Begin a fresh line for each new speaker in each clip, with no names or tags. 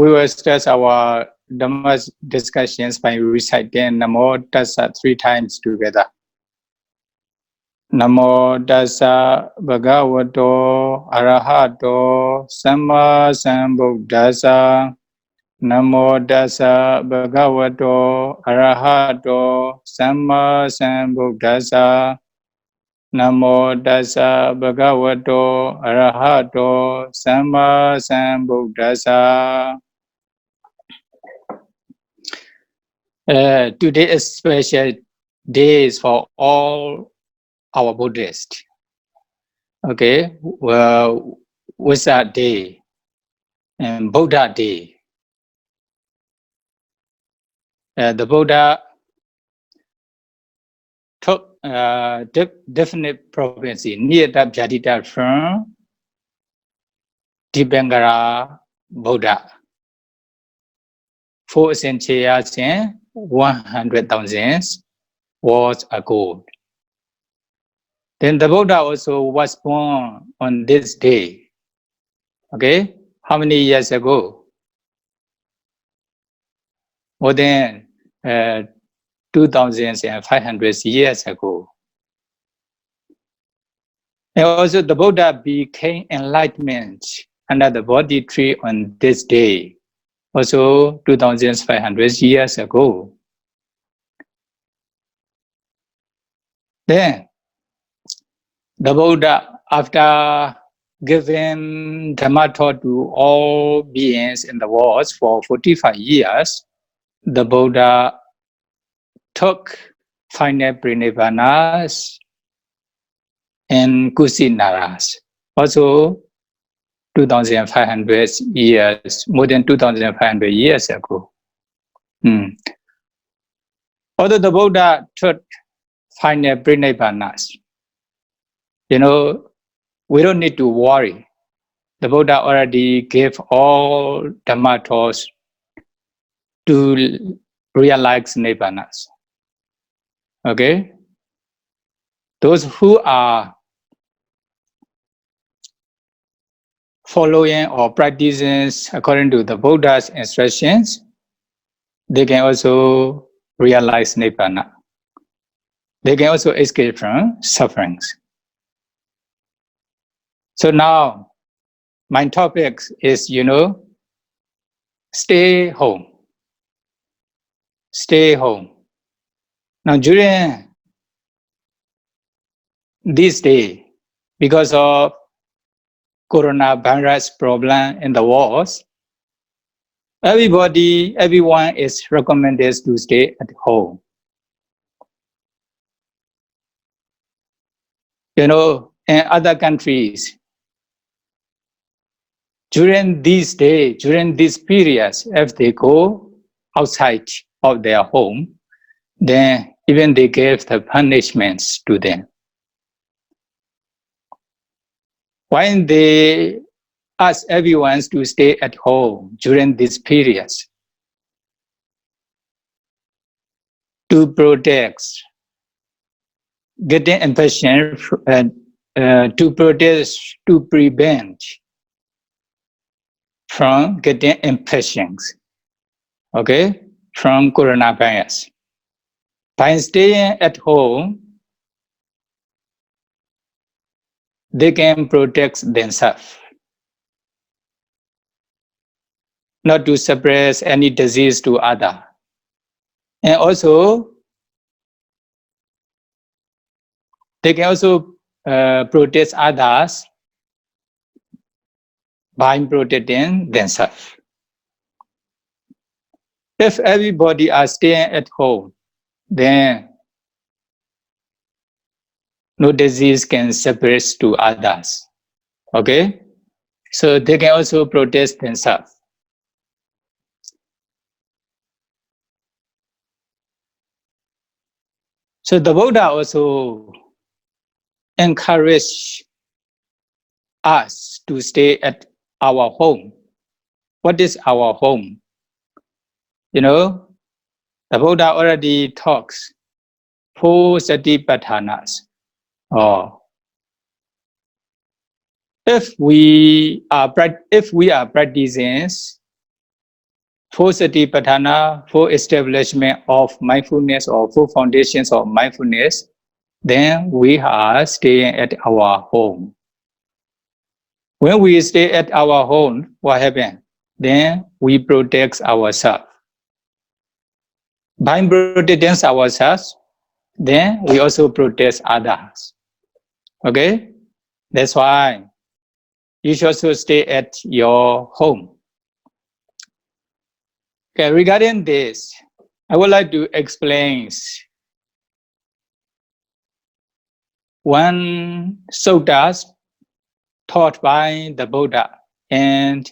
We will start our Dhamma discussions by reciting Namo Tassa 3 times together. Namo Tassa Bhagavato Arahato Samma Sambuddhassa. Namo Tassa Bhagavato Arahato Samma Sambuddhassa. Namo Tassa Bhagavato Arahato Samma Sambuddhassa. Today is special days for all our Buddhists. Okay, well, what's that day? And Buddha Day. The Buddha took definite province near the Jatita from Dibangara Buddha. 4 centuries and 100,000 years ago. Then the Buddha also was born on this day. Okay, how many years ago? More than 2,500 years ago. And also the Buddha became enlightenment under the Bodhi tree on this day, also 2,500 years ago. Then the Buddha, after giving Dhamma talk to all beings in the world for 45 years, the Buddha took final pranirvanas and kusinaras, also 2,500 years, more than 2,500 years ago. Although the Buddha took final pranirvanas, you know, we don't need to worry. The Buddha already gave all Dhamma talks to realize nirvanas. Okay? Those who are following or practicing according to the Buddha's instructions, they can also realize nirvana. They can also escape from sufferings. So now, my topic is, stay home. Stay home. Now, during this day, because of coronavirus problem in the world, everyone is recommended to stay at home. In other countries, during this day, during this period, if they go outside of their home, then even they give the punishments to them. When they ask everyone to stay at home during this period, to protect getting infection, to prevent from getting infections, okay, from coronavirus. By staying at home, they can protect themselves, not to suppress any disease to others. And also, they can also protect others by protecting themselves. If everybody are staying at home, then no disease can spread to others. Okay? So they can also protect themselves. So the Buddha also encouraged us to stay at our home. What is our home? The Buddha already talks 4 satipatthānas. If we are practicing 4 satipatthana, 4 establishment of mindfulness or 4 foundations of mindfulness, then we are staying at our home. When we stay at our home, what happens? Then we protect ourselves. By protecting ourselves, then we also protect others. Okay? That's why you should also stay at your home. Okay, regarding this, I would like to explain one sutta taught by the Buddha and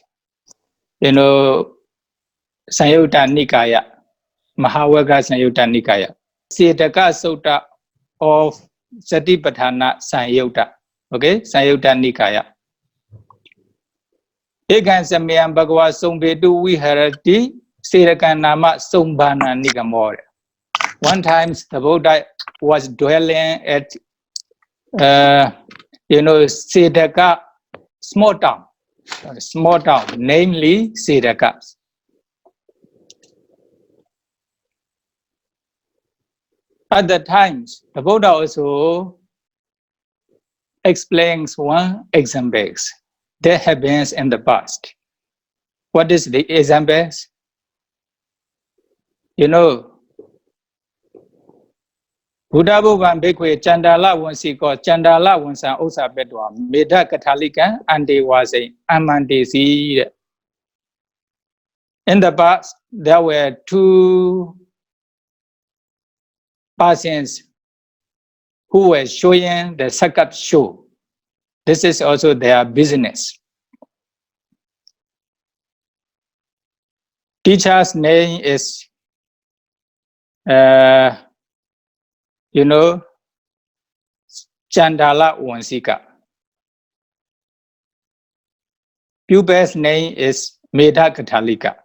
Samyutta Nikaya, Mahāvāga Samyutta Nikaya. Siddhaka Sutta of Satipatthana Samyutta. Okay, Samyutta Nikaya. Ekan Samyam Bhagava Songvetu Viharati Siddhaka Nama Sombhana Nigamore. One time the Buddha was dwelling at Siddhaka small town, namely Circus. At the times, the Buddha also explains one example that happens in the past. What is the example? Buddha Bhuvan Bhikkhve Chandala Vansiko Chandala Vansan Usa Bedwa Meda Kathalika Ante Wase Amantesi. In the past, there were 2 persons who were showing the circus show. This is also their business. Teacher's name is, Chandala Vansika. Pupil's name is Meda Kathalika.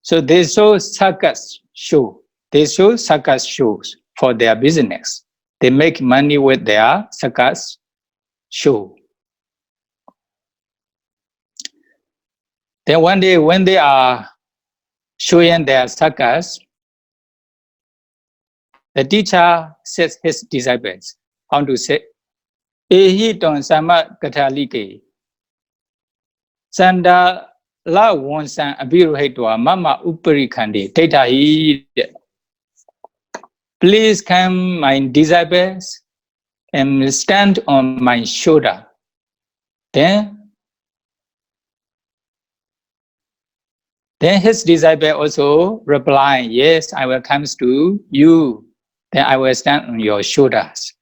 So they show circus show. They show circus shows for their business. They make money with their circus show. Then one day when they are showing their circus, the teacher says his disciples, how to say, Ehi ton sama kathalike, Sanda la wonsan abiruhetwa mama uparikhandi tetahi. Please come, my disciples, and stand on my shoulder. Then his disciple also reply, yes, I will come to you. Then I will stand on your shoulders.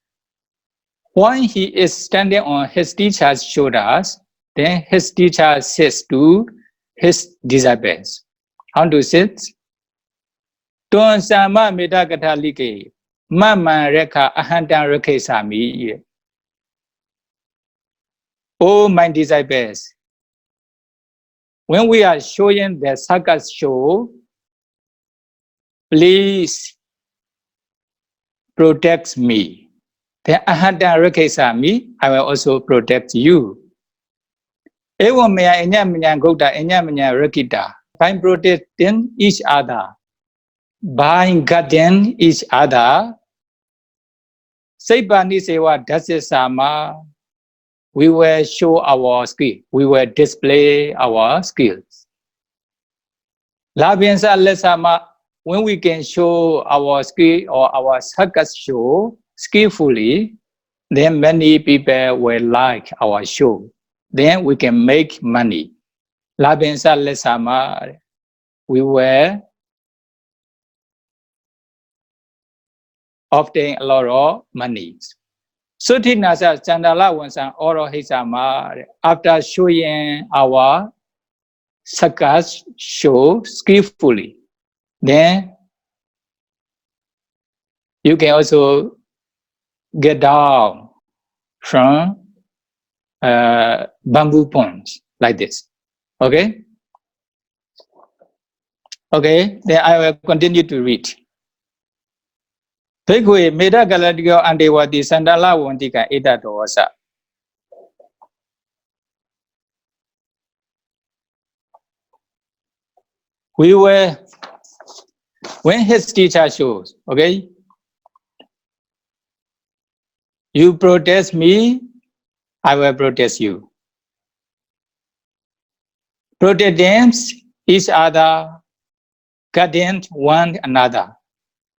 When he is standing on his teacher's shoulders, then his teacher says to his disciples, how to sit? Ton sama meda kathalike, mama reka ahantan reke sami. Oh, my disciples, when we are showing the circus show, please protect me. Then ahantan reke sami, I will also protect you. Ewa maya enya manya gauta enya manya rakita. By protecting each other, by guarding each other, Saipani Sewa Dasisama, we will show our skill. We will display our skills. Labinsa Lesama, when we can show our skill or our circus show skillfully, then many people will like our show. Then we can make money. Labinsa Lesama, we will obtain a lot of money. Suti Nasa Chandala Wansan Oro Hisama, after showing our circus show skillfully, then you can also get down from bamboo ponds like this. Okay? Okay, then I will continue to read. Bhikkhve Meda Galadyo Andewati Sandala Wantika Eda Dosa. when his teacher shows, okay, you protest me, I will protest you. Protest each other, guarding one another.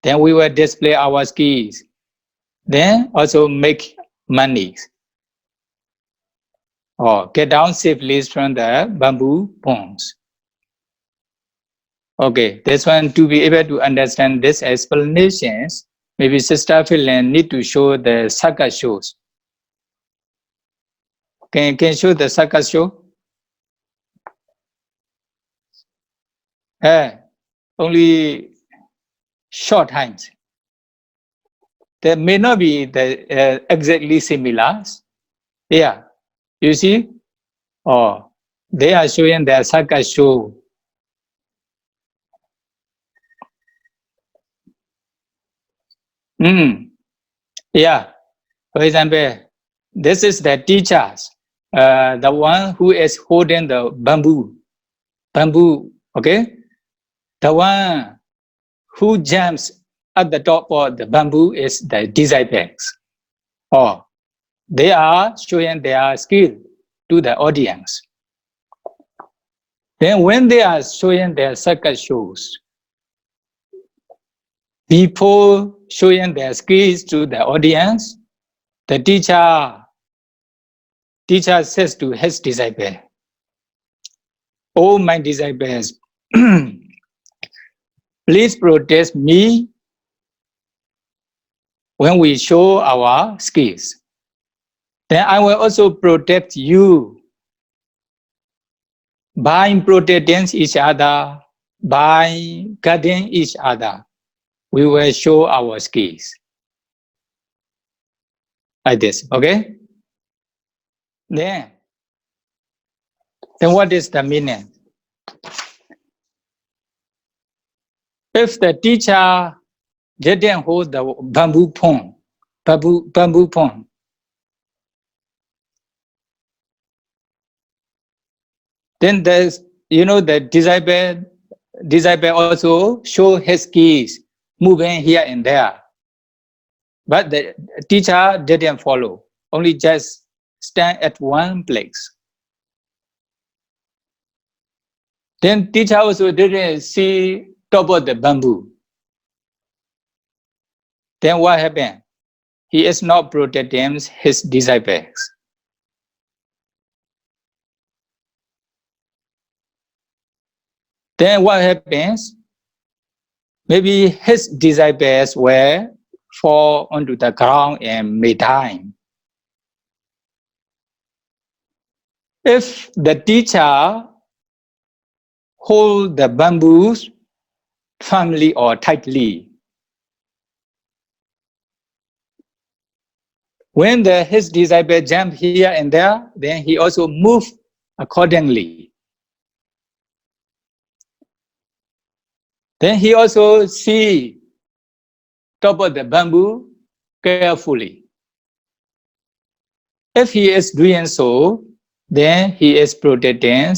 Then we will display our skills. Then also make money. Or get down safely from the bamboo ponds. Okay, this one, to be able to understand these explanations, maybe Sister Philan need to show the circus shows. Can show the circus show? Only short times. There may not be the exactly similar. Yeah, you see? Oh, they are showing the circus show. Yeah, for example, this is the teachers, the one who is holding the bamboo, okay? The one who jumps at the top of the bamboo is the disciples. Oh, they are showing their skill to the audience. Then when they are showing their circus shows, before showing their skills to the audience, the teacher says to his disciple, "Oh, my disciples, please protect me when we show our skills. Then I will also protect you by protecting each other, by guarding each other. We will show our skills." Like this, okay? Then what is the meaning? If the teacher didn't hold the bamboo pond, then there's, the disciple also show his skills, moving here and there. But the teacher didn't follow, only just stand at one place. Then teacher also didn't see top of the bamboo. Then what happened? He is not protecting his disciples. Then what happens? Maybe his disciples will fall onto the ground and may die. If the teacher hold the bamboos firmly or tightly, when his disciple jump here and there, then he also move accordingly. Then he also see top of the bamboo carefully. If he is doing so, then he is protecting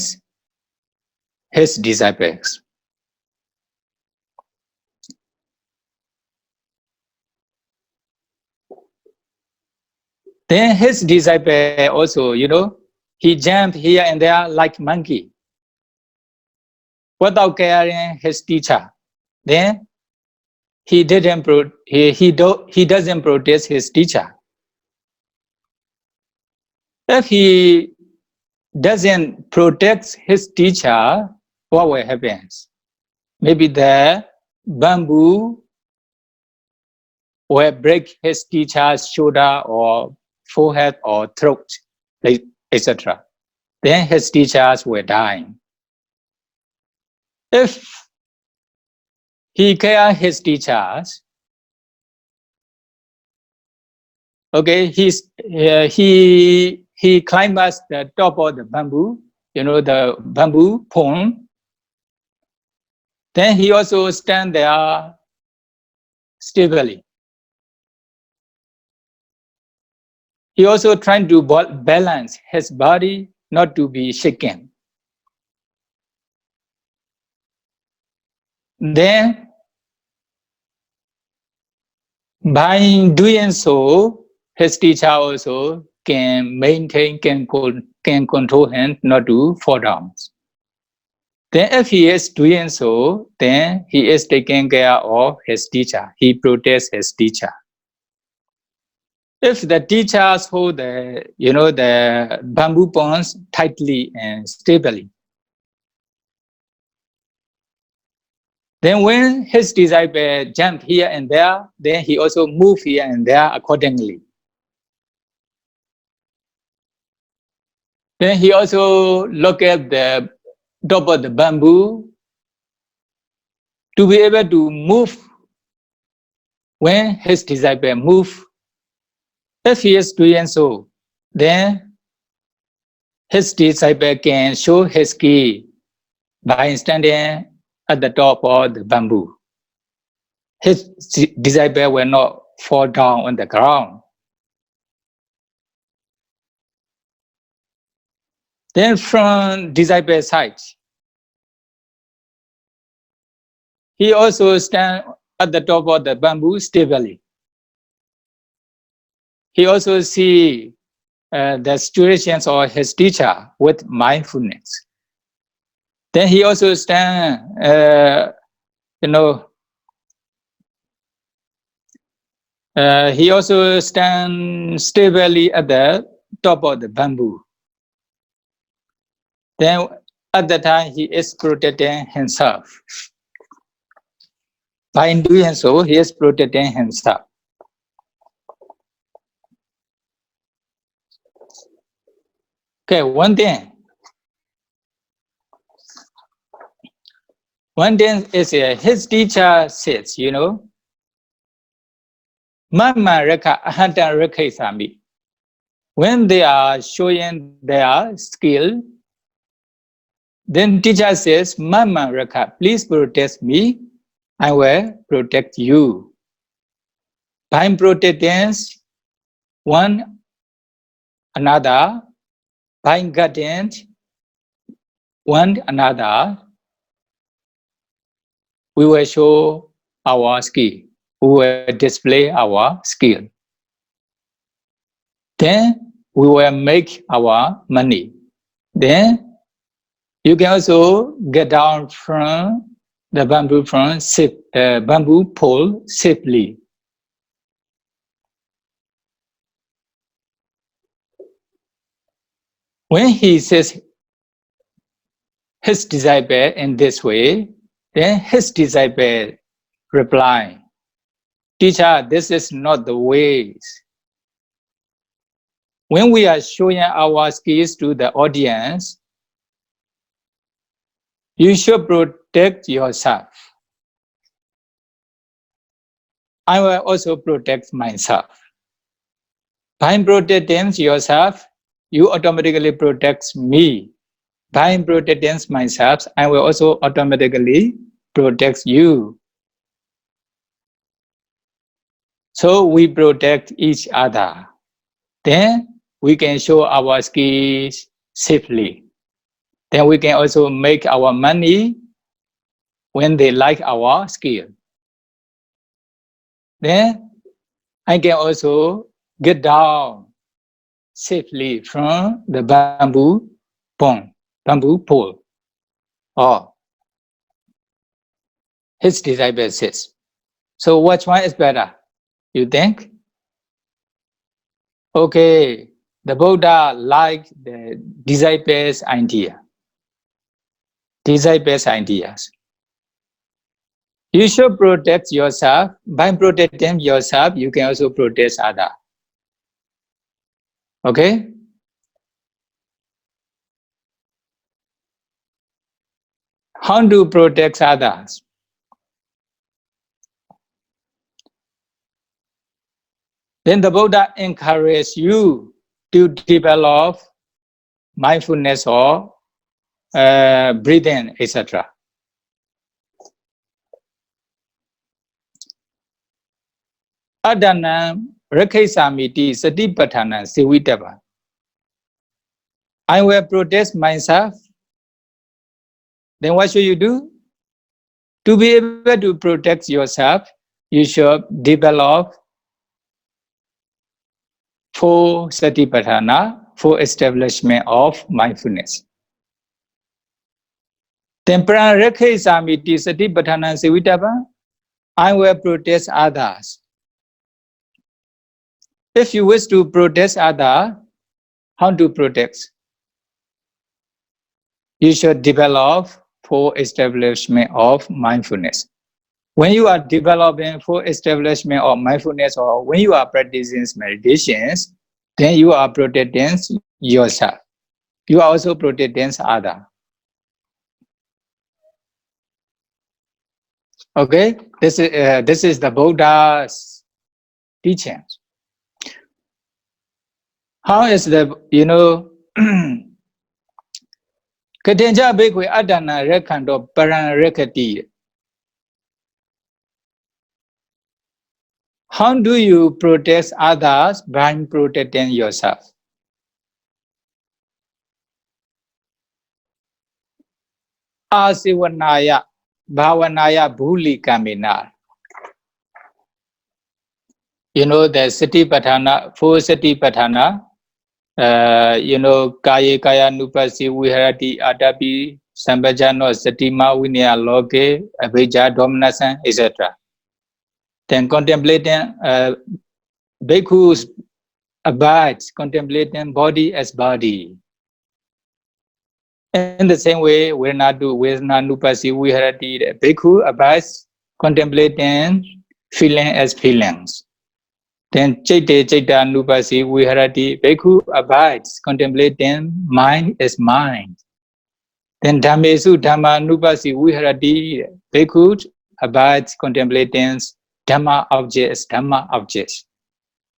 his disciples. Then his disciple also, he jumped here and there like monkey without caring his teacher. Then he doesn't protest his teacher. If he doesn't protect his teacher, what will happen? Maybe the bamboo will break his teacher's shoulder or forehead or throat, etc. Then his teachers will die. If he cares his teachers, okay, he climbs the top of the bamboo, the bamboo pond. Then he also stand there stably. He also trying to balance his body not to be shaken. Then, by doing so, his teacher also can maintain, can control him not to fall down. Then if he is doing so, then he is taking care of his teacher. He protects his teacher. If the teachers hold the bamboo ponds tightly and stably, then when his disciple jump here and there, then he also move here and there accordingly. Then he also look at the top of the bamboo to be able to move when his disciple move. If he is doing so, then his disciple can show his key by standing at the top of the bamboo. His disciple will not fall down on the ground. Then from disciple's side, he also stand at the top of the bamboo stably. He also see the situations of his teacher with mindfulness. Then he also stand, he also stand stably at the top of the bamboo. Then at the time he is protecting himself. By doing so, he is protecting himself. Okay, one thing is his teacher says, Mama Reka Ahanta Reka Sami. When they are showing their skill, then teacher says, Mama Reka, please protect me. I will protect you. By protecting one another, by guiding one another, we will show our skill. We will display our skill. Then we will make our money. Then you can also get down from the bamboo pole safely. When he says his disciple in this way, then his disciple reply, Teacher, this is not the ways. When we are showing our skills to the audience, you should protect yourself. I will also protect myself. By protecting yourself, you automatically protect me. By protecting myself, I will also automatically protect you. So we protect each other. Then we can show our skills safely. Then we can also make our money when they like our skill. Then I can also get down safely from the bamboo pole. Or his disciple says. So which one is better? You think? Okay, the Buddha liked the disciples' idea. Disciples' ideas. You should protect yourself. By protecting yourself, you can also protect others. Okay? How to protect others? Then the Buddha encourages you to develop mindfulness or breathing, etc. Adana Rakaisamiti Satipatthana Sivitava. I will protect myself. Then what should you do? To be able to protect yourself, you should develop 4 satipatthana, 4 establishment of mindfulness. Then prarekhe samiti satipatthana sivitava, I will protect others. If you wish to protect others, how to protect? You should develop 4 establishment of mindfulness. When you are developing 4 establishment of mindfulness, or when you are practicing meditations, then you are protecting yourself. You are also protecting others. Okay, this is the Buddha's teachings. How is the Kadenja Bekwe Adana Rekando Paran Rekati? How do you protect others by protecting yourself? Asivanaya Bhavanaya Bhuli Kamina. You know the Satipatthana, 4 Satipatthana, Kaya Kaya Nupasi Viharati Adapi Sambhajano Satima Vinaya Loke Abhija Dominasan, etc. Then contemplating bhikkhus abides, contemplating body as body. In the same way, Nupasi Viharati, bhikkhu abides, contemplating feeling as feelings. Then Chaite Chaita Nupasi Viharati, bhikkhu abides, contemplating mind as mind. Then Dhammesu Dhamma Nupasi Viharati, bhikkhu abides, contemplating Dhamma objects, Dhamma objects.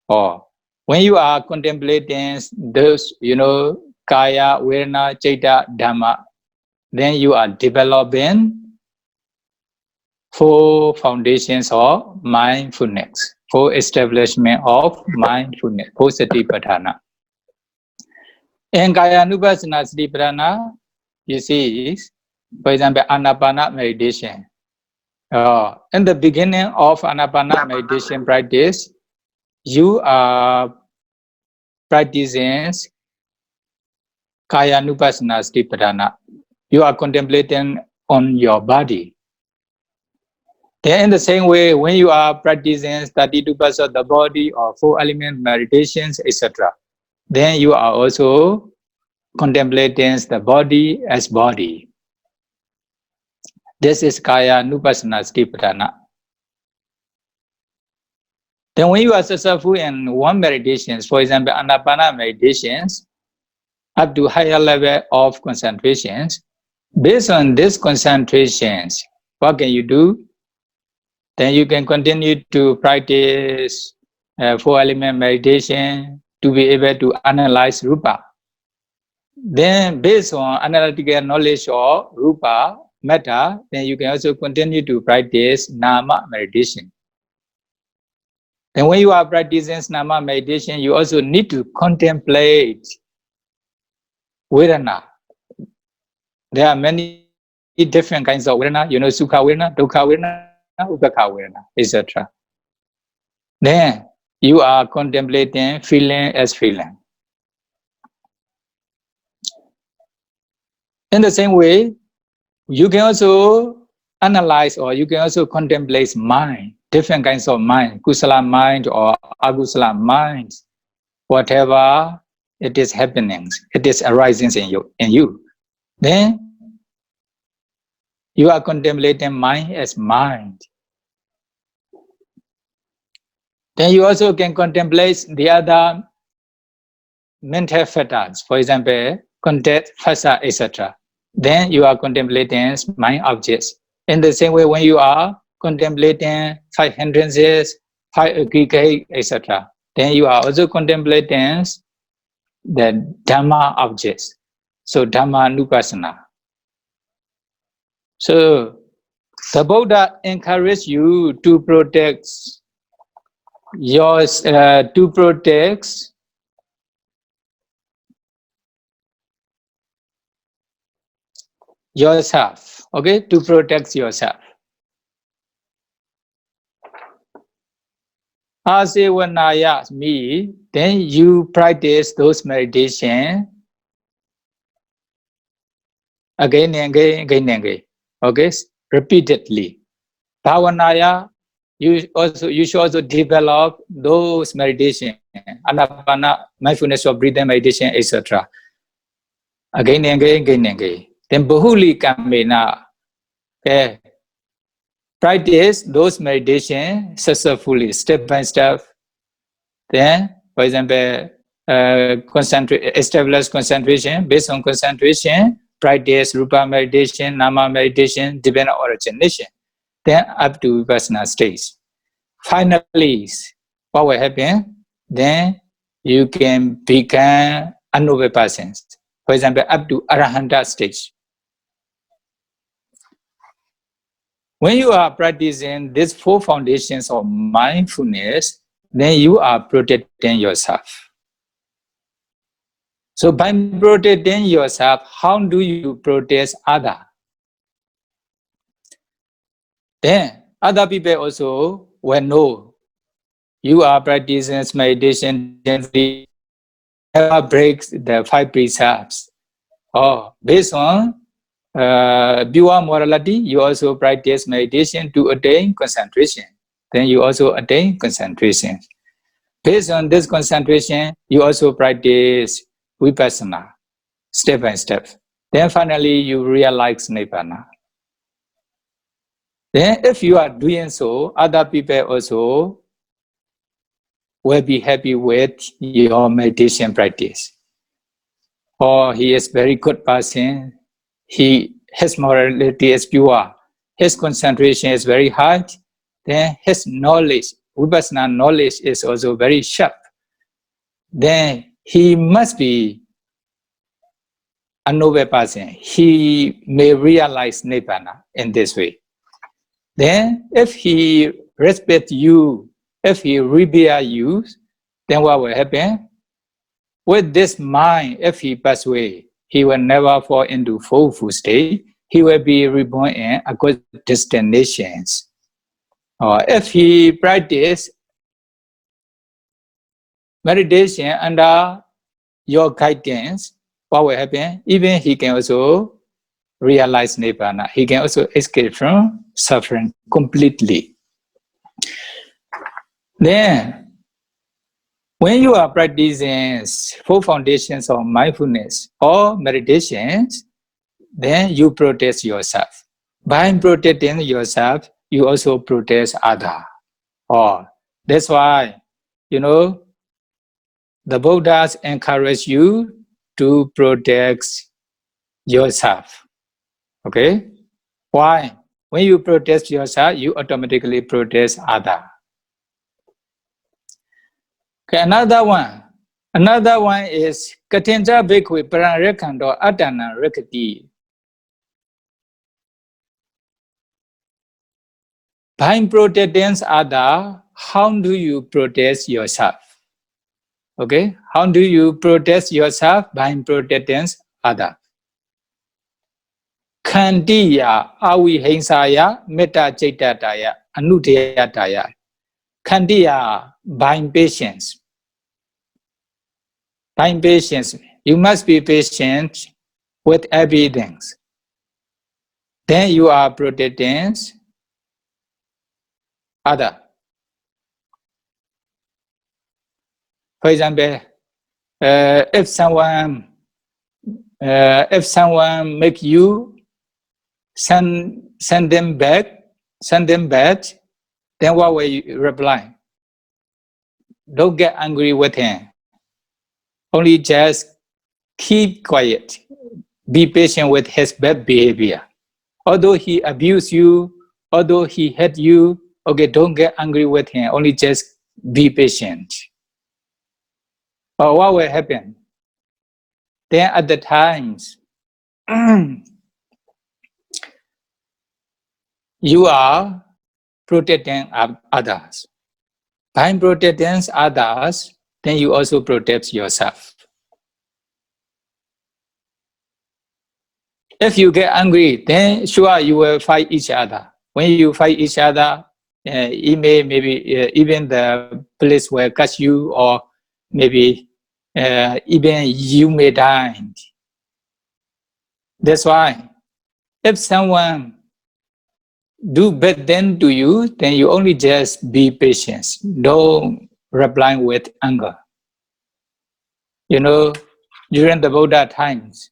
Or when you are contemplating those, Kaya, Vedana, Chaita, Dhamma, then you are developing 4 foundations of mindfulness, 4 establishment of mindfulness, 4 satipatthana. In Kaya Nupassana satipatthana, you see, for example, Anapana meditation. In the beginning of Anapana meditation practice, you are practicing Kaya Nupassana satipatthana. You are contemplating on your body. Then in the same way, when you are practicing 32% of the body or 4 element meditations, etc., then you are also contemplating the body as body. This is Kaya Nupassana Satipatthana. Then when you are successful in one meditations, for example, Anapana meditations, up to higher level of concentrations, based on these concentrations, what can you do? Then you can continue to practice 4 element meditation to be able to analyze Rupa. Then based on analytical knowledge of Rupa, Metta, then you can also continue to practice Nama meditation. Then when you are practicing Nama meditation, you also need to contemplate Vedana. There are many different kinds of Vedana, Sukha Vedana, Dukkha Vedana, Upekha Vedana, etc. Then you are contemplating feeling as feeling. In the same way, you can also analyze or you can also contemplate mind, different kinds of mind, kusala mind or agusala mind, whatever it is happening, it is arising in you. Then you are contemplating mind as mind. Then you also can contemplate the other mental factors, for example, contact, phasa, etc. Then you are contemplating mind objects. In the same way, when you are contemplating 5 hindrances, 5 aggregate, etc., then you are also contemplating the Dhamma objects. So Dhamma Nupassana. So the Buddha encourages you to protect yourself, okay, to protect yourself. Asevanaya me, then you practice those meditation again and again, again and again. Okay, repeatedly. Bhavanaya, you should also develop those meditation, anapana, mindfulness of breathing meditation, etc. Again and again, again and again. Then bahuli kamena, okay, practice those meditation successfully, step by step. Then, for example, establish concentration. Based on concentration, practice rupa meditation, nama meditation, depending on origination. Then up to vipassana stage. Finally, what will happen? Then you can become another person. For example, up to arahanta stage. When you are practicing these 4 foundations of mindfulness, then you are protecting yourself. So by protecting yourself, how do you protect others? Then other people also will know you are practicing meditation gently, never breaks the 5 precepts. Or based on pure morality, you also practice meditation to attain concentration. Then you also attain concentration. Based on this concentration, you also practice vipassana, step by step. Then finally, you realize nibbana. Then if you are doing so, other people also will be happy with your meditation practice. Or he is very good person, his morality is pure, his concentration is very high, then his knowledge, vipassana knowledge is also very sharp. Then he must be a noble person. He may realize nibbana in this way. Then if he respects you, if he revere you, then what will happen? With this mind, if he pass away, he will never fall into full state. He will be reborn in a good destinations. Or if he practice meditation under your guidance, what will happen? Even he can also realize nibbana. He can also escape from suffering completely. Then, when you are practicing 4 foundations of mindfulness or meditations, then you protect yourself. By protecting yourself, you also protect others. Oh, that's why, the Buddhas encourage you to protect yourself. Okay? Why? When you protect yourself, you automatically protect others. Okay, another one. Another one is Katinja Bhikkhve Pararekando Adana Rekati. By protecting others, how do you protect yourself? Okay, how do you protect yourself? By protecting others. Khandiya avihingsaya metta cittataya anudeyataya. Khandiya, by patience. By patience, you must be patient with everything. Then you are protecting others. For example, if someone make you send them back, then what will you reply? Don't get angry with him. Only just keep quiet. Be patient with his bad behavior. Although he abuse you, although he hate you, okay, don't get angry with him. Only just be patient. But what will happen? Then at the times, you are protecting others. By protecting others, then you also protect yourself. If you get angry, then sure you will fight each other. When you fight each other, He may maybe even the police will catch you, or maybe even you may die. That's why if someone do bad thing to you, then you only just be patient. Don't reply with anger. You know, during the Buddha times,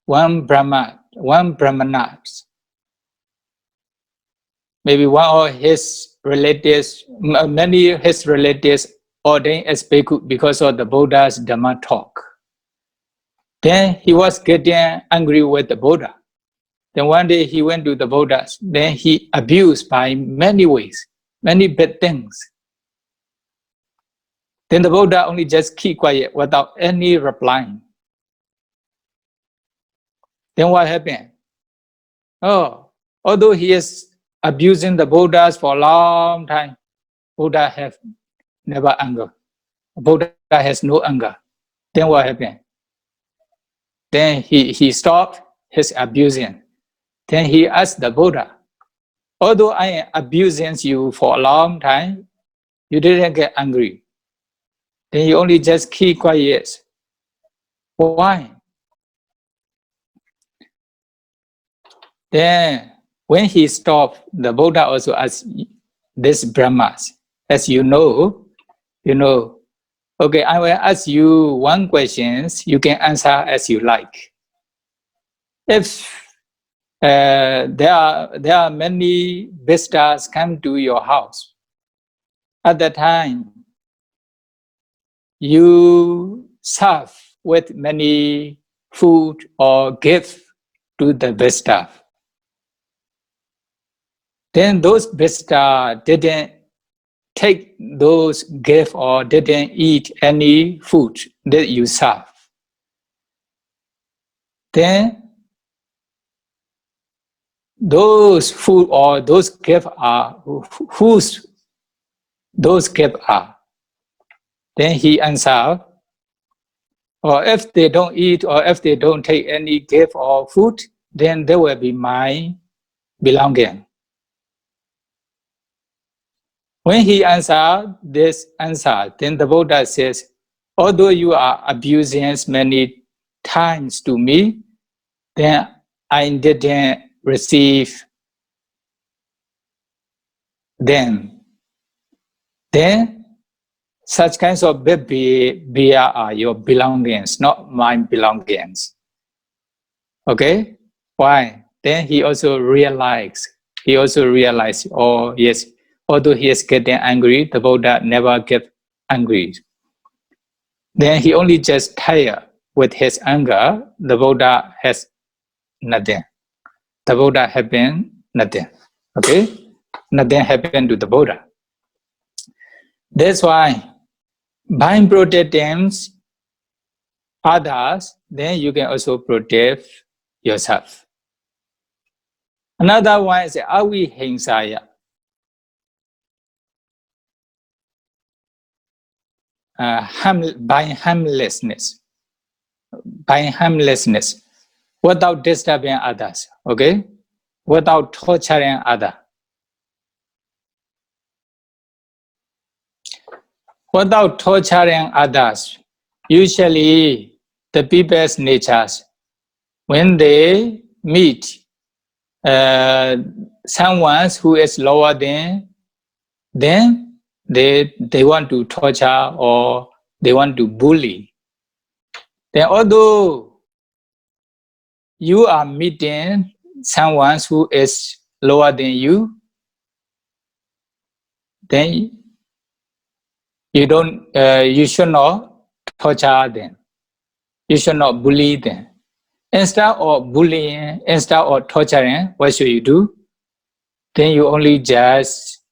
one Brahmana, maybe one of his relatives, many of his relatives ordained as bhikkhu because of the Buddha's Dhamma talk. Then he was getting angry with the Buddha. Then one day he went to the Buddha. Then he abused by many ways, many bad things. Then the Buddha only just keep quiet without any replying. Then what happened? Oh, although he is abusing the Buddhas for a long time, Buddha have never anger. Buddha has no anger. Then what happened? Then he stopped his abusing. Then he asked the Buddha, although I am abusing you for a long time, you didn't get angry. Then you only just keep quiet. Why? Then when he stopped, the Buddha also asked this Brahmas, as you know, okay, I will ask you one question, you can answer as you like. If there are many visitors come to your house, at that time, you serve with many food or gift to the visitor. Then those visitors didn't take those gifts or didn't eat any food that you serve. Then those food or those gifts are whose those gifts are. Then he answered, or if they don't eat or if they don't take any gift or food, then they will be my belonging. When he answered this answer, then the Buddha says, although you are abusing many times to me, then I didn't receive them. Then such kinds of behavior are your belongings, not my belongings. Okay? Why? Then he also realized, oh yes, although he is getting angry, the Buddha never get angry. Then he only just tired with his anger, the Buddha has nothing. The Buddha happened nothing. Okay? Nothing happened to the Buddha. That's why by protecting others, then you can also protect yourself. Another one is avihingsaya. By harmlessness. By harmlessness. Without disturbing others. Okay? Without torturing others. Without torturing others, usually the people's natures, when they meet someone who is lower than them, they want to torture or they want to bully. Then although you are meeting someone who is lower than you, then you should not torture them. You should not bully them. Instead of bullying, instead of torturing, what should you do? Then you only just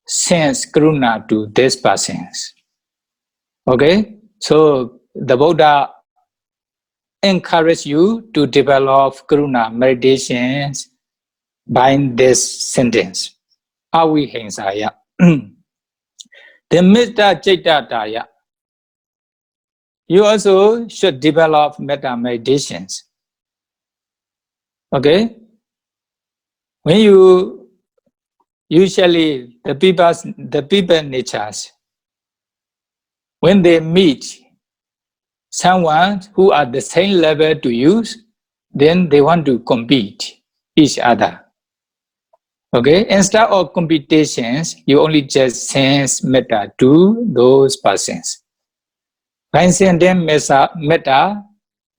sense karuna to these persons. Okay? So the Buddha encourages you to develop karuna meditations by this sentence. Avihingsaya. The metta citta daya. You also should develop metta meditations. Okay? When you usually the people natures, when they meet someone who are the same level to you, then they want to compete each other. Okay, instead of competitions, you only just sense metta to those persons. By sending metta,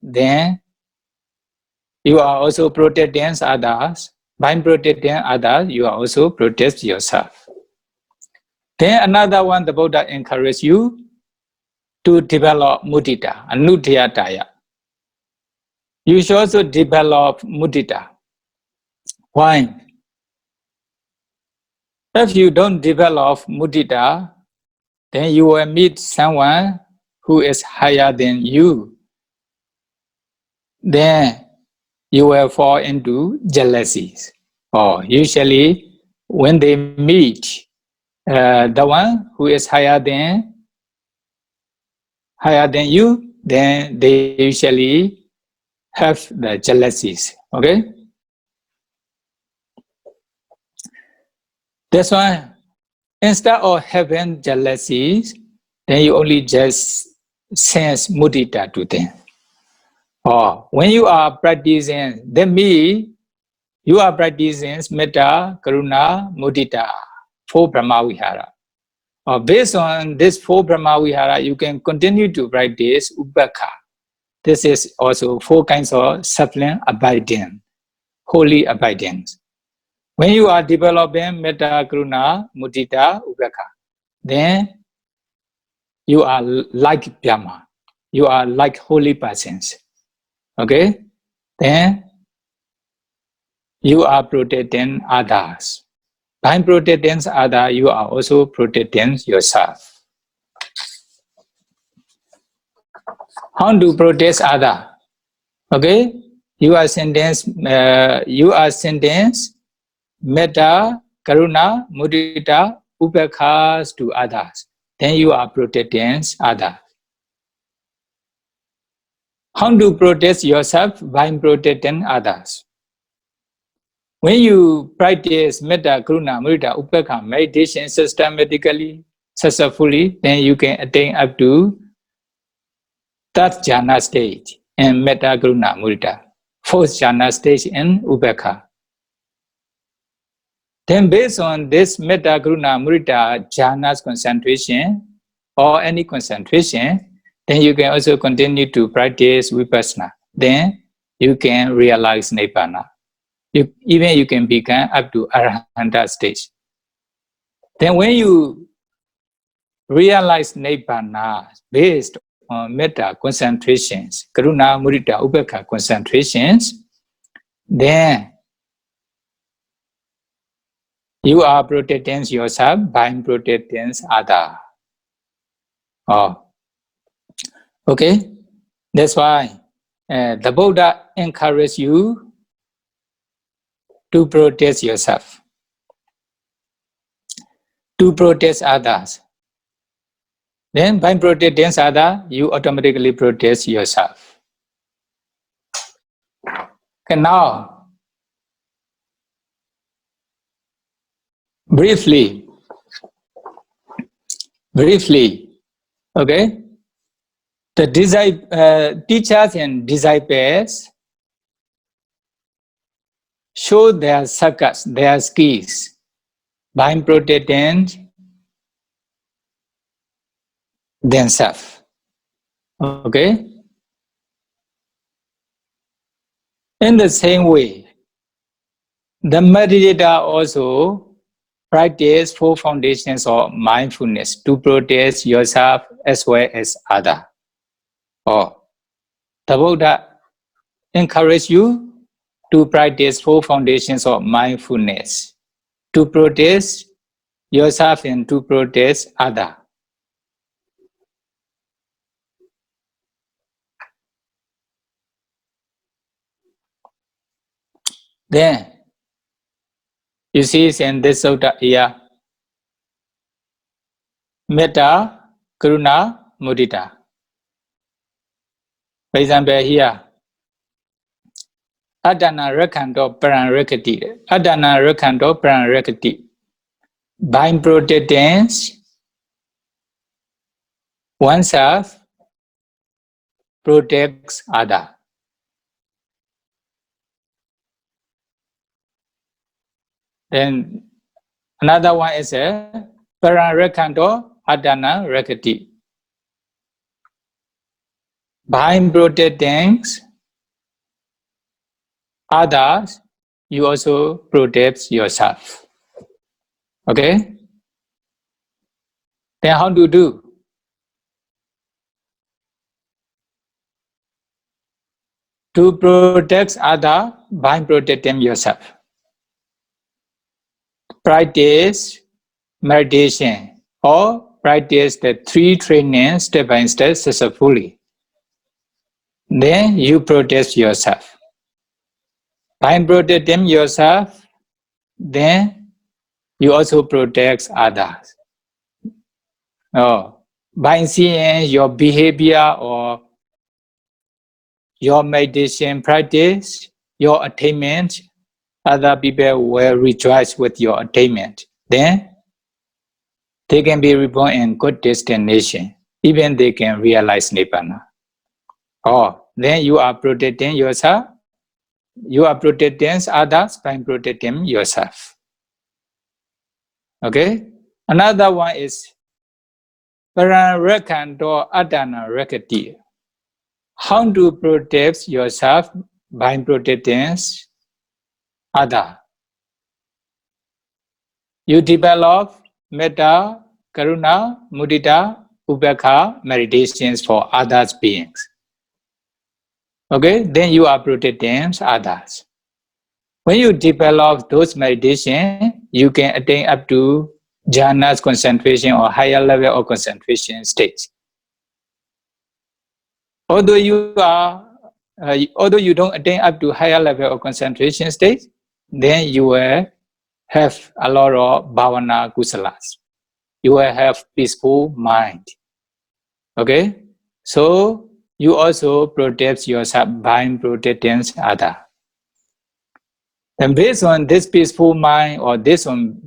then you are also protecting others. By protecting others, you are also protect yourself. Then another one, the Buddha encourages you to develop mudita, anuttaya. You should also develop mudita. Why? If you don't develop mudita, then you will meet someone who is higher than you. Then you will fall into jealousies. Or usually, when they meet the one who is higher than you, then they usually have the jealousies. Okay, that's why instead of having jealousies, then you only just sense mudita to them. Or when you are practicing, then you are practicing metta, karuna, mudita, 4 Brahmavihara. Based on this 4 Brahmavihara, you can continue to practice upekha. This is also 4 kinds of sublime abiding, holy abidings. When you are developing metta, karuna, mudita, upekha, then you are like Brahma. You are like holy persons. Okay? Then you are protecting others. By protecting others, you are also protecting yourself. How to protect others? Okay? You are sentenced metta, karuna, mudita, upekha to others. Then you are protecting others. How to protect yourself? By protecting others. When you practice metta, karuna, mudita, upekha meditation systematically, successfully, then you can attain up to that jhana stage in metta, karuna, mudita. 4th jhana stage in upekha. Then based on this metta, karuna, mudita jhana's concentration or any concentration, then you can also continue to practice vipassana. Then you can realize nibbana. You can become up to arahanta stage. Then when you realize nibbana based on metta concentrations, karuna, mudita, upekha concentrations, then you are protecting yourself by protecting others. Okay, that's why the Buddha encourages you to protect yourself, to protect others. Then by protecting others, you automatically protect yourself. Okay, now, briefly, okay, the teachers and disciples show their circus, their skills by protecting themselves. Okay? In the same way, the meditator also practice 4 foundations of mindfulness to protect yourself as well as others. The Buddha encourages you to practice 4 foundations of mindfulness to protect yourself and to protect others. Then, you see in this sutta here, metta, karuna, mudita. For example, here, Adana rakhanto paran rakati. Adana rakhanto paran rakati. By protectance, oneself protects other. Then another one is a Pararekanto Adana Rakati. By protecting others, you also protect yourself. Okay? Then how to do? To protect others by protecting yourself. Practice meditation or practice the 3 trainings step by step successfully. Then you protect yourself. By protecting yourself, then you also protect others. By seeing your behavior or your meditation practice, your attainment, other people will rejoice with your attainment. Then they can be reborn in good destination. Even they can realize Nibbana. Then you are protecting yourself. You are protecting others by protecting yourself. Okay? Another one is Pararekanto Adana Rakati. How to protect yourself by protecting others. You develop metta, karuna, mudita, ubekha meditations for others beings. Okay, then you are protecting others. When you develop those meditations, you can attain up to jhana's concentration or higher level of concentration stage. Although you don't attain up to higher level of concentration stage, then you will have a lot of bhavana kusalas. You will have peaceful mind. Okay, so you also protect yourself by protecting others. And based on this peaceful mind or based on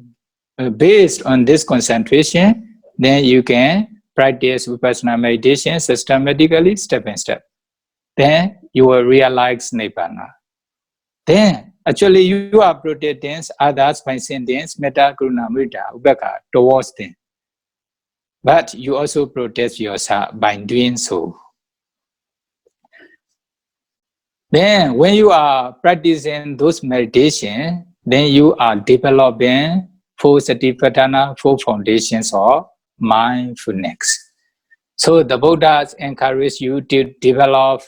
this concentration, then you can practice vipassana meditation systematically, step by step. Then you will realize Nibbana. Then actually you are protecting others by sending metta, karuna, mudita, ubekha towards them. But you also protect yourself by doing so. Then when you are practicing those meditation, then you are developing 4 satipatthana, 4 foundations of mindfulness. So the Buddha encourage you to develop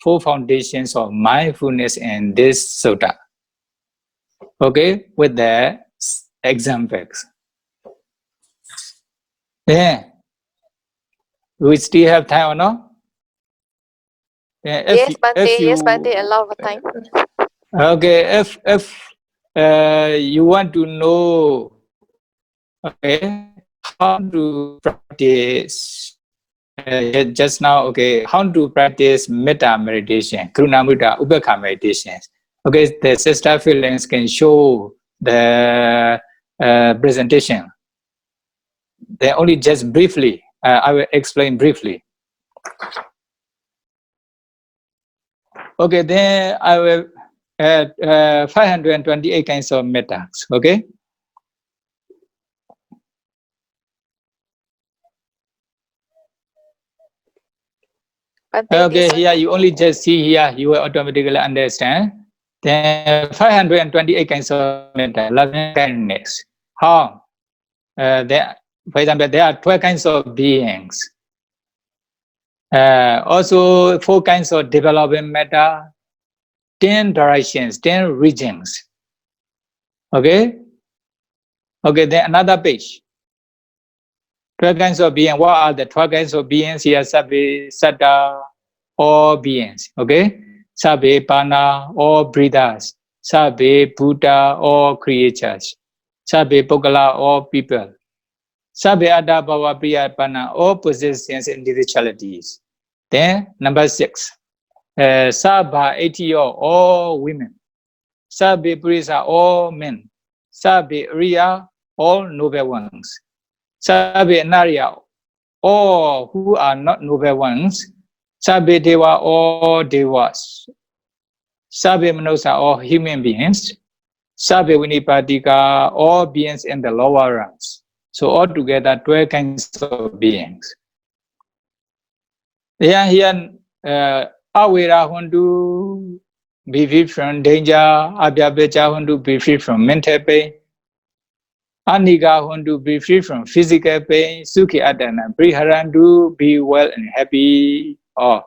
4 foundations of mindfulness in this sutta. Okay, with the examples. Then we still have time or not?
Yes, Bhante, a lot of time.
Okay, if you want to know, okay, how to practice just now, okay, how to practice metta meditation, karuna mudita, ubekha meditations. Okay, the sister feelings can show the presentation. Then only just briefly, I will explain briefly. Okay, then I will add 528 kinds of mettas. Okay. Okay, here you only just see here, you will automatically understand. Then 528 kinds of metta, loving kindness. How? For example, there are 12 kinds of beings. Also 4 kinds of developing metta, 10 directions, 10 regions. Okay? Okay, then another page. 12 kinds of beings. What are the 12 kinds of beings? Here, Sabbe, Satta, all beings. Okay? Sabbe, Pana, all breathers. Sabbe, Buddha, all creatures. Sabbe, Pogala, all people. Sabbe, Adha, Bhava, Priya, Pana, all possessions, individualities. Then, number 6. Sabba, Etiyo, all women. Sabbe, Purisa, all men. Sabbe, Riya, all noble ones. Sabbe Narya, all who are not noble ones. Sabbe Deva, all devas. Sabbe Manusa, all human beings. Sabbe Vinipatika, all beings in the lower realms. So altogether 12 kinds of beings. Here, Awira want to be free from danger, Abhyabecha want to be free from mental pain, Anika want to be free from physical pain, Sukhi Adana, Briharan to be well and happy. Oh,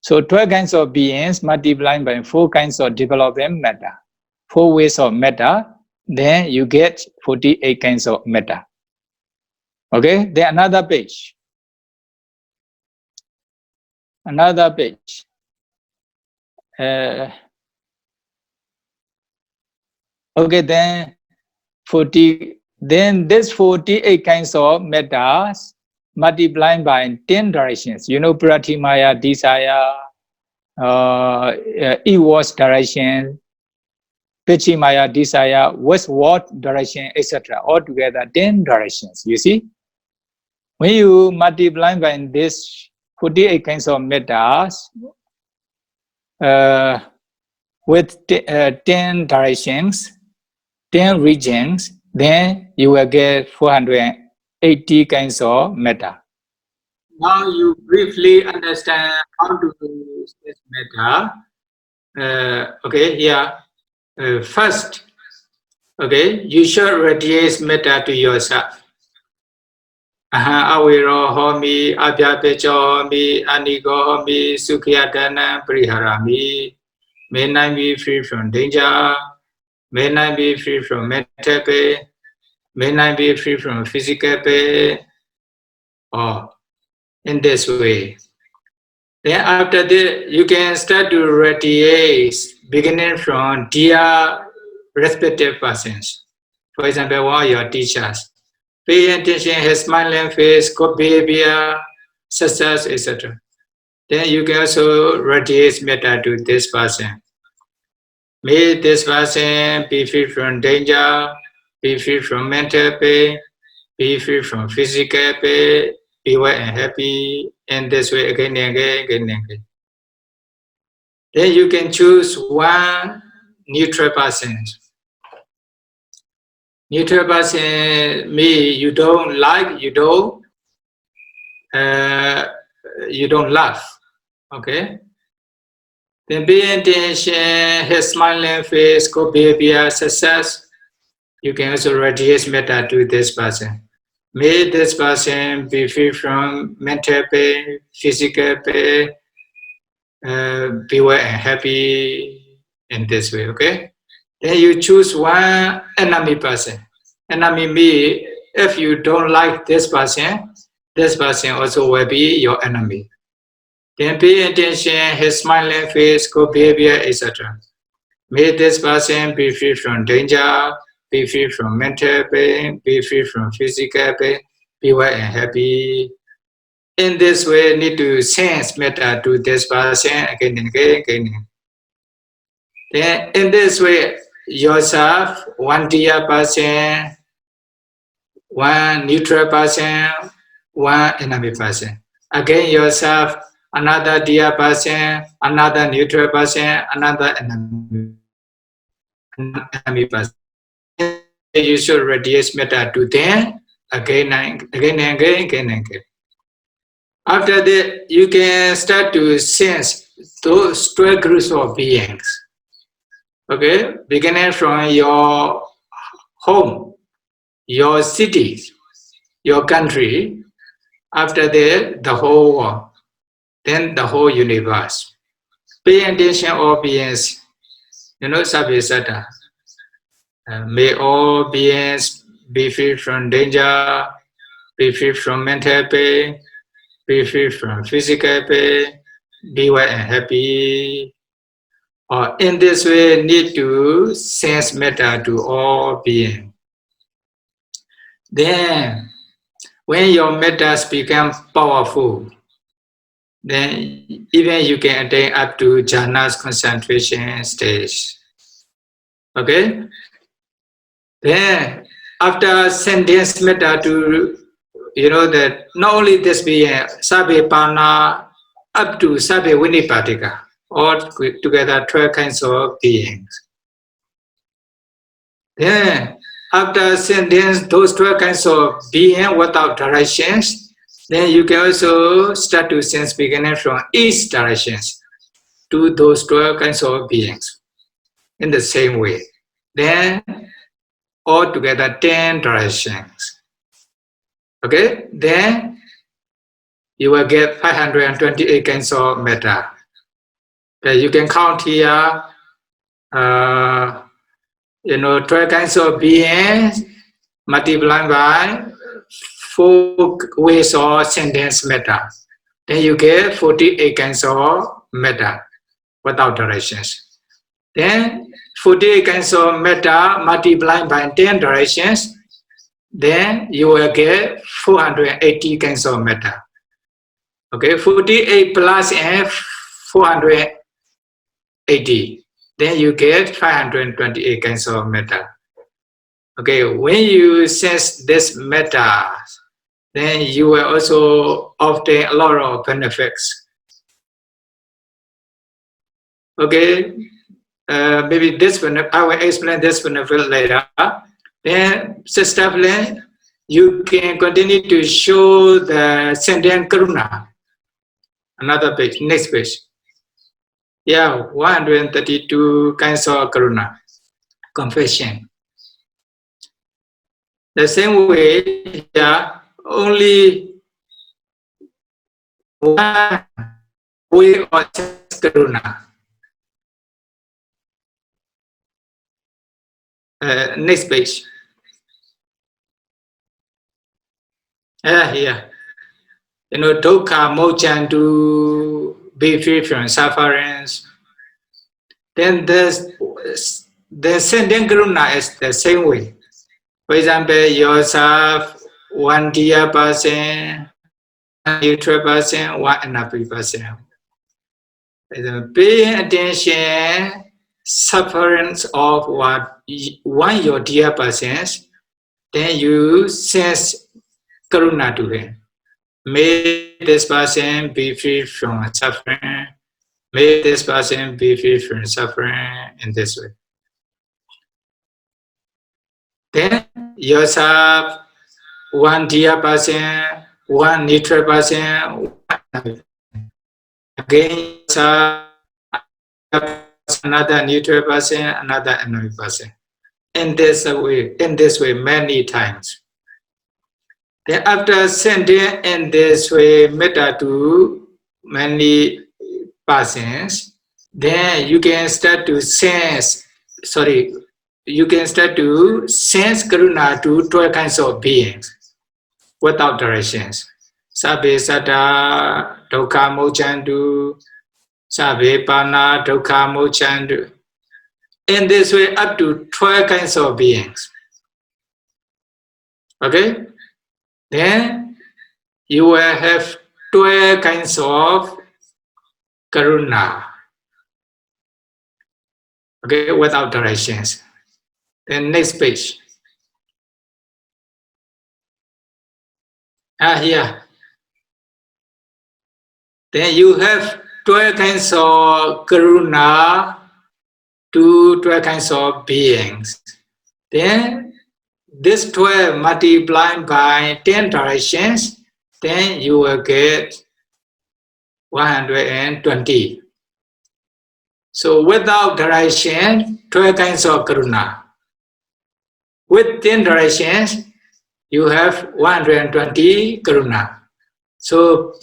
so 12 kinds of beings multiplied by 4 kinds of development matter, 4 ways of matter, then you get 48 kinds of matter. Okay, then another page. Another page. Okay, then 40. Then this 48 kinds of matters multiplied by 10 directions. You know, Pratimaya, desire, ewas direction, Pichimaya, desire, westward direction, etc. Altogether 10 directions. You see, when you multiply by this 48 kinds of matters with 10 directions, 10 regions, then you will get 480 kinds of matter. Now you briefly understand how to do this matter. Okay, here. First, okay, you should radiate matter to yourself. Awiro homi, abhyapecho homi, anigo homi, sukhiyadana priharami. May I be free from danger. May I be free from mental pain. May I be free from physical pain. Oh, in this way. Then after that, you can start to radiate, beginning from dear respective persons. For example, one of your teachers. Pay attention, his smiling face, good behavior, success, etc. Then you can also radiate metta to this person. May this person be free from danger, be free from mental pain, be free from physical pain, be well and happy, in this way again and again, again and again. Then you can choose one neutral person. Neutral person means you don't like, you don't laugh. Okay? Then pay attention, his smiling face, good behavior, success. You can also radiate metta to this person. May this person be free from mental pain, physical pain, be well and happy in this way, okay? Then you choose one enemy person. Enemy means if you don't like this person also will be your enemy. Then pay attention, his smiling face, good behavior, etc. May this person be free from danger, be free from mental pain, be free from physical pain, be well and happy. In this way, need to sense metta to this person again and again, again. Then in this way, yourself, one dear person, one neutral person, one enemy person. Again, yourself, another dear person, another neutral person, another enemy person. You should radiate metta to them again and again and again, again and again. After that, you can start to sense those 12 groups of beings. Okay, beginning from your home, your city, your country, after that, the whole world, then the whole universe. Pay attention all beings, you know, Sabhisata. May all beings be free from danger, be free from mental pain, be free from physical pain, be well and happy. Or in this way, need to sense metta to all beings. Then, when your mettas become powerful, then even you can attain up to jhana's concentration stage. Okay? Then, after sentence metta to, you know, that not only this being Sabbe Pana up to Sabbe Vinipatika, all together 12 kinds of beings. Then after sentence those 12 kinds of being without directions, then you can also start to sense beginning from each directions to those 12 kinds of beings in the same way. Then altogether 10 directions. Okay, then you will get 528 kinds of metta. Okay, you can count here, you know, 12 kinds of beings multiplied by 4 ways of sentence metta. Then you get 48 kinds of metta without directions. Then 48 kinds of metta multiplied by 10 directions, then you will get 480 kinds of metta. Okay, 48 plus and 480, then you get 528 kinds of metta. Okay, when you sense this metta, then you will also obtain a lot of benefits. Okay, maybe this benefit, I will explain this benefit later. Then, sixthly, you can continue to show the sentient karuna. Another page, next page. Yeah, 132 kinds of karuna, compassion. The same way, yeah, only one way of karuna. Next page. Here. You know, dukkha, moksha, to be free from sufferings. Then the sending karuna is the same way. For example, yourself, one dear person, one neutral person, one unhappy person. Paying attention, sufferings of one your dear persons, then you sense karuna to him. May this person be free from suffering. May this person be free from suffering in this way. Then yourself, one dear person, one neutral person, again another neutral person, another annoying person. In this way, many times. Then after sending in this way metta to many persons, then you can start to sense, karuna to 12 kinds of beings without directions. Sabbe satta dukkha mokshantu, sabbe pana dukkha mokshantu. In this way, up to 12 kinds of beings. Okay? Then you will have 12 kinds of karuna. Okay, without directions. Then next page. Here. Then you have 12 kinds of karuna to 12 kinds of beings. Then this 12 multiplied by 10 directions, then you will get 120. So without direction, 12 kinds of karuna. With 10 directions, you have 120 karuna. So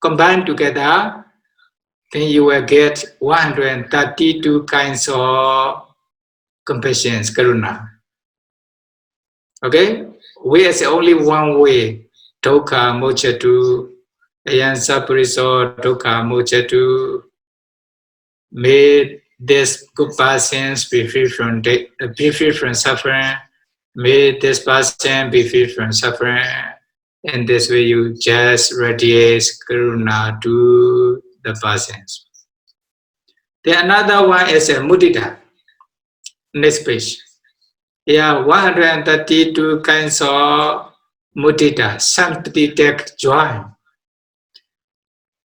combined together, then you will get 132 kinds of compassion, karuna. Okay? We is only one way. Dukkha moksha, ayan sapariso dukkha moksha. May this good persons be free from suffering. May this person be free from suffering. In this way, you just radiate karuna to the persons. Then another one is a mudita. Next page. Yeah, 132 kinds of mudita, sympathetic joy.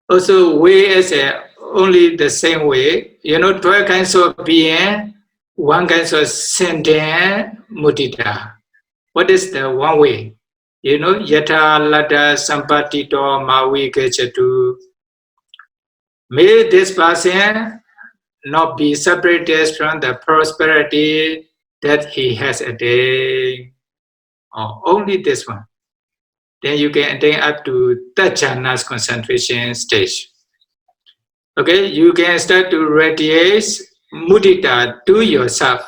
Also, way is only the same way. 12 kinds of being, one kind of sentient mudita. What is the one way? Yata lada sampatito mavi gechatu. May this person not be separated from the prosperity that he has attained. Or only this one. Then you can attain up to Tajana's concentration stage. Okay, you can start to radiate mudita to yourself.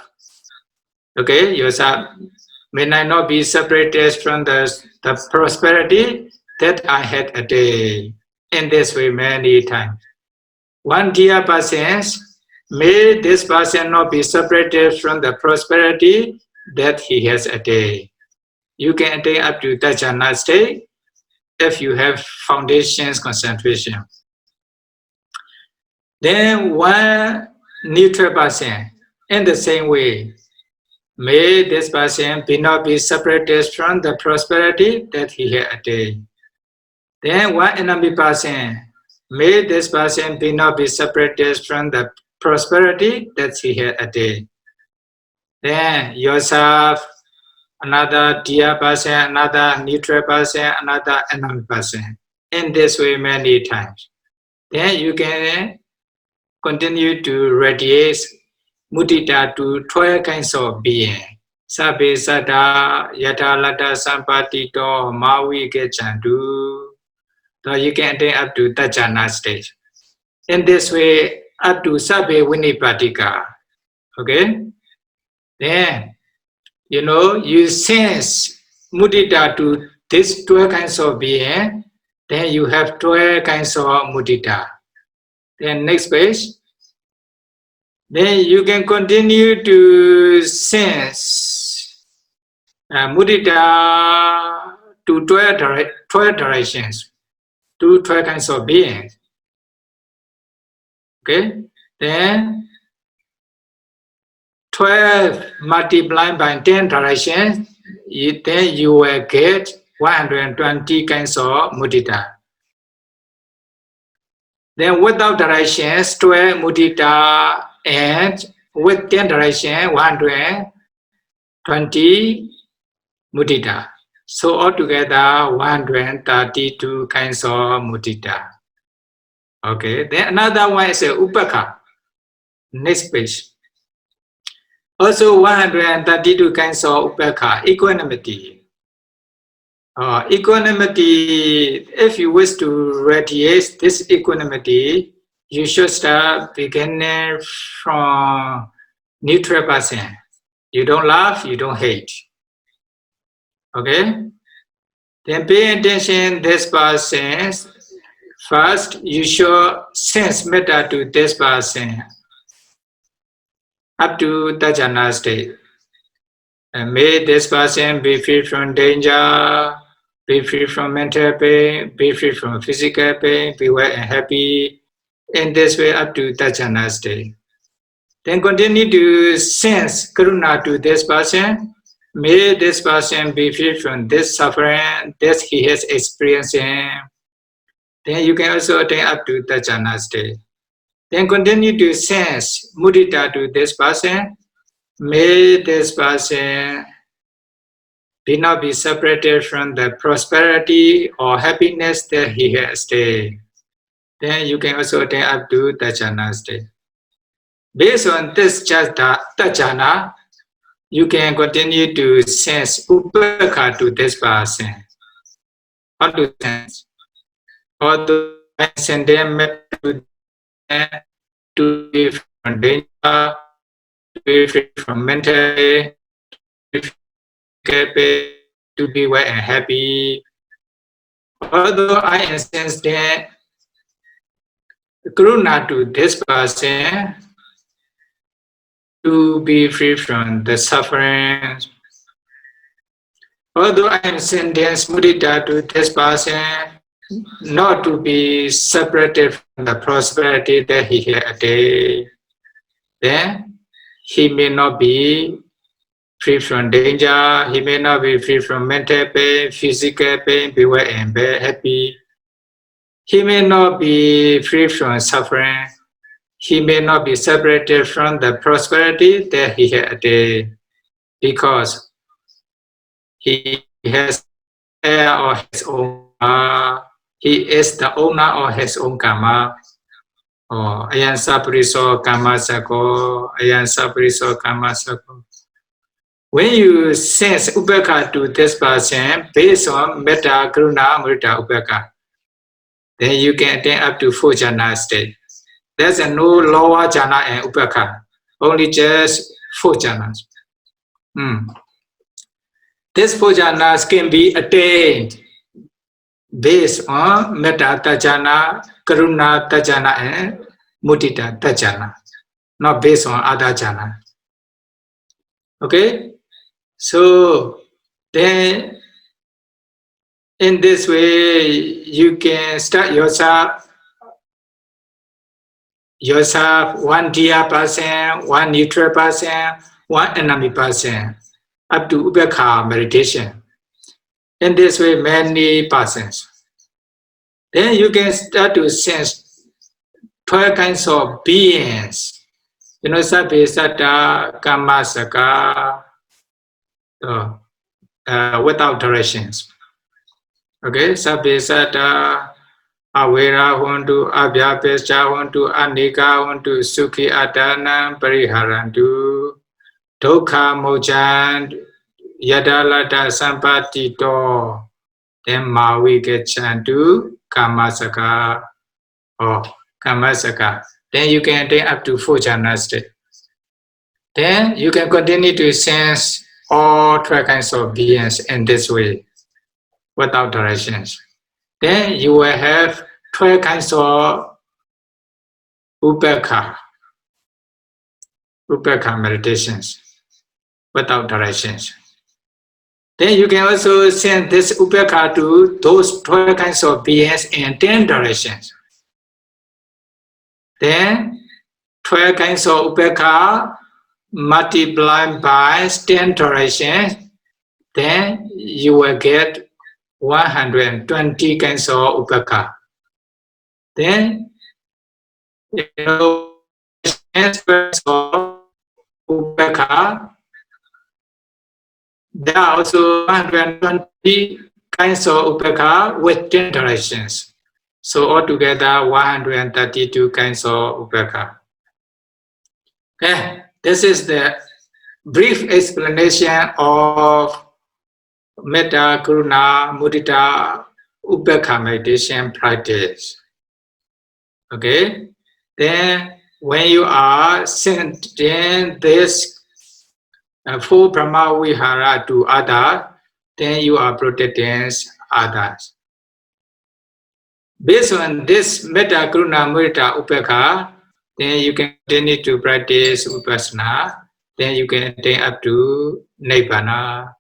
Okay, yourself may not be separated from the prosperity that I had attained. In this way many times. One dear person, may this person not be separated from the prosperity that he has attained. You can attain up to Tajana state if you have foundations concentration. Then one neutral person, in the same way, may this person not be separated from the prosperity that he has attained. Then one enemy person, may this person not be separated from the prosperity that he has attained. Then yourself, another dear person, another neutral person, another enemy person. In this way many times. Then you can continue to radiate mudita to 12 kinds of being. Sabbe sada yata lata sampatito mavi gechantu. So you can attain up to Tajana stage. In this way, up to Sabbe Vinipatika. Okay? Then, you sense mudita to these 12 kinds of being, then you have 12 kinds of mudita. Then next page. Then you can continue to sense mudita to 12 directions, to 12 kinds of beings. Okay? Then 12 multiplied by 10 directions, then you will get 120 kinds of mudita. Then without directions, 12 mudita, and with 10 direction, 120 mudita. So altogether, 132 kinds of mudita. Okay, then another one is upaka. Next page. Also 132 kinds of upaka, equanimity. Equanimity, if you wish to radiate this equanimity, you should start beginning from neutral person. You don't love, you don't hate. Okay? Then pay attention this person. First, you show sense metta to this person up to Tajana state. And may this person be free from danger, be free from mental pain, be free from physical pain, be well and happy. In this way up to Tajana state. Then continue to sense karuna to this person. May this person be free from this suffering that he has experienced. Then you can also attain up to Tajana state. Then continue to sense mudita to this person. May this person not be separated from the prosperity or happiness that he has attained. Then you can also attain up to Tajana state. Based on this Tajana, you can continue to sense upekha to this person. How to sense? Although I send them to be from danger, to be free from mental, to be well and happy. Although I sense that karuna to this person, to be free from the suffering. Although I am sending mudita to this person, not to be separated from the prosperity that he has attained, then he may not be free from danger. He may not be free from mental pain, physical pain, beware and be happy. He may not be free from suffering. He may not be separated from the prosperity that he had because he has heir of his own karma. He is the owner of his own karma. Oh, ayan sapariso karma sako, ayan sapariso karma sako. When you sense upekha to this person based on metta, karuna, mudita, upekha, then you can attain up to 4 jhana state. There's no lower jhana and upekha, only just 4 jhanas. These 4 jhanas can be attained based on metta tajana, karuna tajana, and mudita tajana, not based on other jhana. Okay, so then in this way you can start yourself one dear person, one neutral person, one enemy person, up to upekha meditation. In this way, many persons. Then you can start to sense 12 kinds of beings. You know, sabbe satta, kama saka, without directions. Okay, sabbe satta, awera hontu, abhyapescha hontu, anika hontu, sukhi adana, pariharantu, dukkha mochan, yadalata sampatito, then mawikechantu, kamasaka, or kamasaka. Then you can attain up to 4 jhana state. Then you can continue to sense all 12 kinds of beings in this way, without directions. Then you will have 12 kinds of upekha meditations, without directions. Then you can also send this upekha to those 12 kinds of beings in 10 directions. Then 12 kinds of upekha multiplied by 10 directions, then you will get 120 kinds of upekha. Then, you know, 10 of upekha, there are also 120 kinds of upekha with 10 directions. So altogether 132 kinds of upekha. Okay, this is the brief explanation of metta, karuna, mudita, upekha meditation practice. Okay, then when you are sending this 4 Brahma Vihara to others, then you are protecting others. Based on this metta, karuna, mudita, upekha, then you can continue to practice vipassana. Then you can attain up to nibbana.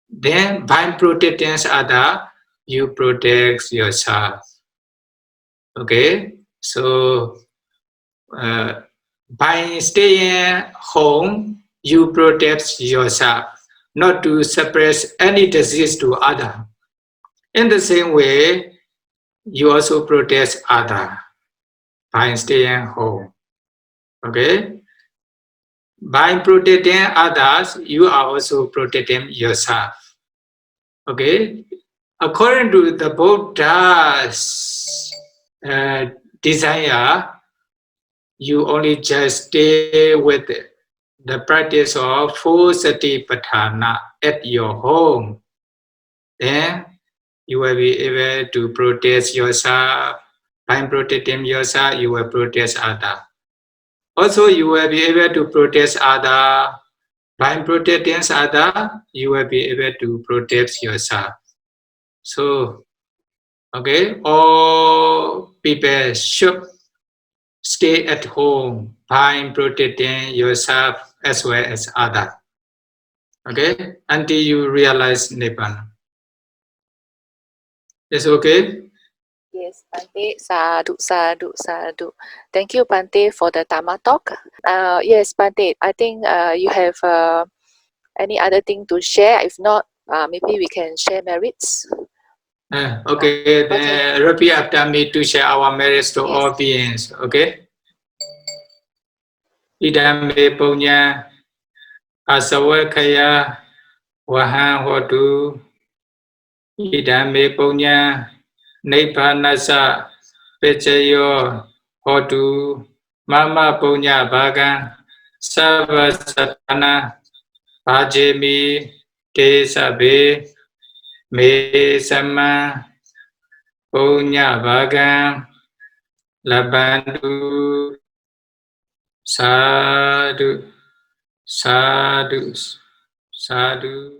Then by protecting others, you protect yourself. Okay, so by staying home, you protect yourself, not to suppress any disease to others. In the same way, you also protect others by staying home. Okay, by protecting others, you are also protecting yourself. Okay, according to the Buddha's desire, you only just stay with the practice of 4 satipatthana at your home. Then you will be able to protect yourself. By protecting yourself, you will protect others. Also, you will be able to protect others. By protecting others, you will be able to protect yourself. So, okay, all people should stay at home by protecting yourself as well as others. Okay, until you realize Nibbana. Is okay?
Yes, Bante. Sadhu, sadhu, sadhu. Thank you, Bante, for the Dhamma talk. Yes, Bante, I think you have any other thing to share? If not, maybe we can share merits.
Okay, then repeat after me to share our merits to all beings. Okay. Idame punya asawakaya wahan hotu. Idame punya nippanasa pechayo hotu. Mama punya bagan sabasatana pajemi te sabe me sama punya bagan labandu sadhu sadhu sadhu